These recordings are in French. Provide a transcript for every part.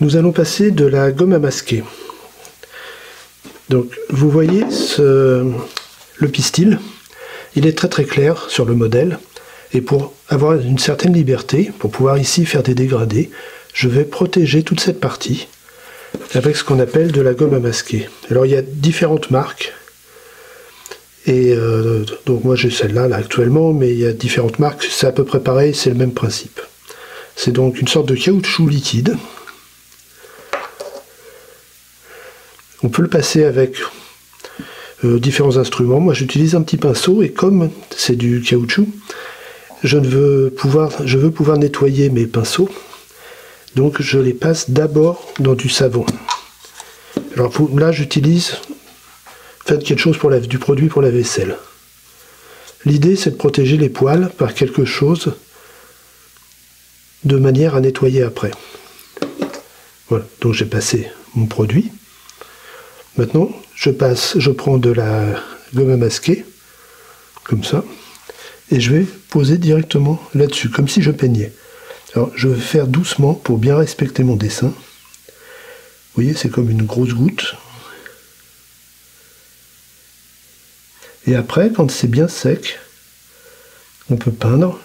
Nous allons passer de la gomme à masquer. Donc vous voyez le pistil, il est très clair sur le modèle, et pour avoir une certaine liberté, pour pouvoir ici faire des dégradés, je vais protéger toute cette partie avec ce qu'on appelle de la gomme à masquer. Alors il y a différentes marques, et donc moi j'ai celle-là là, actuellement, mais il y a différentes marques, c'est à peu près pareil, c'est le même principe. C'est donc une sorte de caoutchouc liquide. On peut le passer avec différents instruments. Moi j'utilise un petit pinceau, et comme c'est du caoutchouc, je veux pouvoir nettoyer mes pinceaux. Donc je les passe d'abord dans du savon. Alors là j'utilise quelque chose pour du produit pour la vaisselle. L'idée c'est de protéger les poils par quelque chose de manière à nettoyer après. Voilà, donc j'ai passé mon produit. Maintenant je prends de la gomme à masquer, comme ça, et je vais poser directement là-dessus, comme si je peignais. Alors je vais faire doucement pour bien respecter mon dessin. Vous voyez, c'est comme une grosse goutte. Et après, quand c'est bien sec, on peut peindre.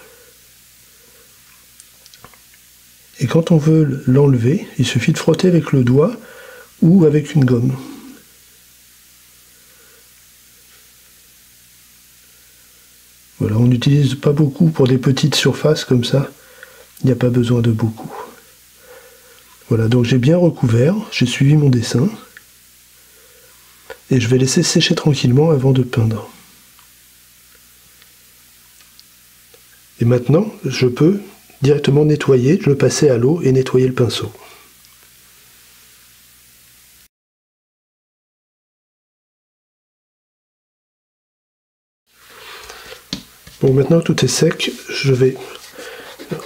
Et quand on veut l'enlever, il suffit de frotter avec le doigt ou avec une gomme. Voilà, on n'utilise pas beaucoup pour des petites surfaces comme ça. Il n'y a pas besoin de beaucoup. Voilà, donc j'ai bien recouvert, j'ai suivi mon dessin. Et je vais laisser sécher tranquillement avant de peindre. Et maintenant, je peux directement nettoyer, le passer à l'eau et nettoyer le pinceau. Bon, maintenant que tout est sec, je vais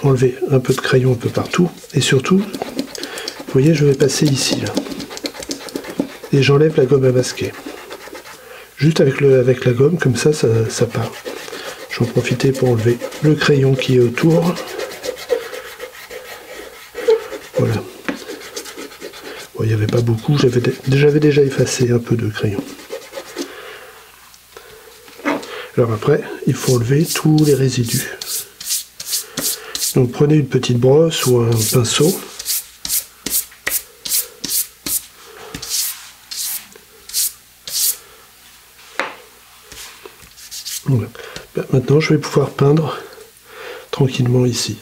enlever un peu de crayon un peu partout. Et surtout, vous voyez, je vais passer ici, là. Et j'enlève la gomme à masquer. Juste avec la gomme, comme ça part. J'en profite pour enlever le crayon qui est autour. Voilà. Bon, il n'y avait pas beaucoup, j'avais déjà effacé un peu de crayon. Alors après, il faut enlever tous les résidus. Donc prenez une petite brosse ou un pinceau. Voilà. Maintenant, je vais pouvoir peindre tranquillement ici.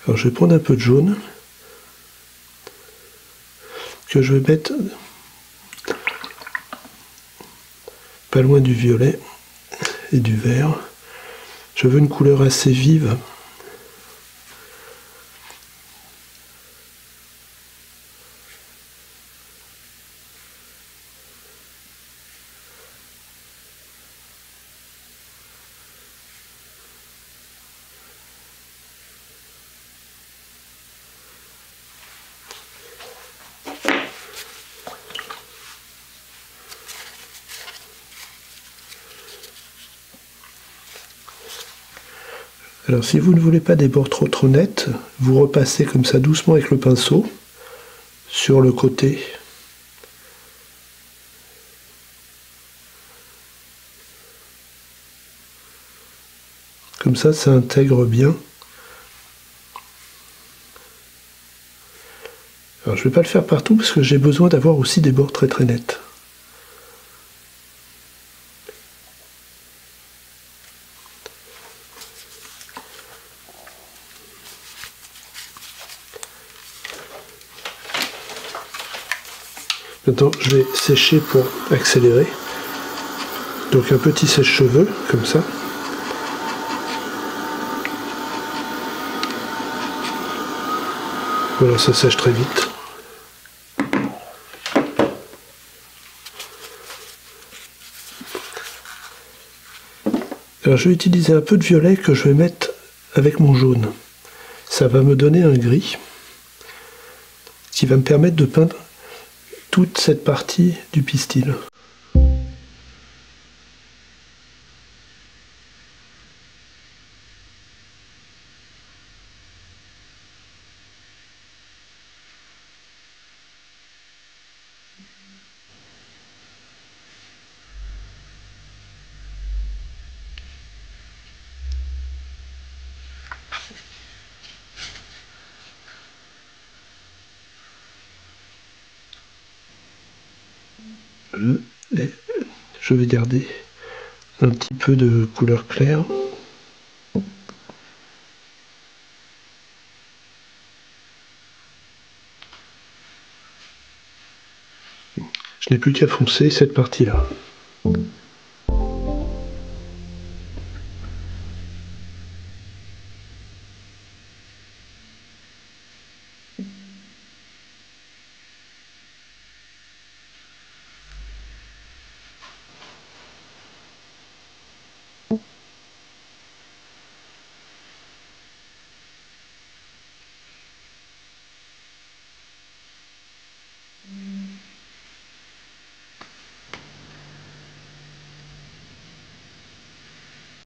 Alors je vais prendre un peu de jaune que je vais mettre pas loin du violet et du vert. Je veux une couleur assez vive. Alors si vous ne voulez pas des bords trop nets, vous repassez comme ça doucement avec le pinceau sur le côté. Comme ça intègre bien. Alors je ne vais pas le faire partout parce que j'ai besoin d'avoir aussi des bords très nets. Maintenant, je vais sécher pour accélérer. Donc un petit sèche-cheveux, comme ça. Voilà, ça sèche très vite. Alors je vais utiliser un peu de violet que je vais mettre avec mon jaune. Ça va me donner un gris qui va me permettre de peindre toute cette partie du pistil. Je vais garder un petit peu de couleur claire. Je n'ai plus qu'à foncer cette partie-là.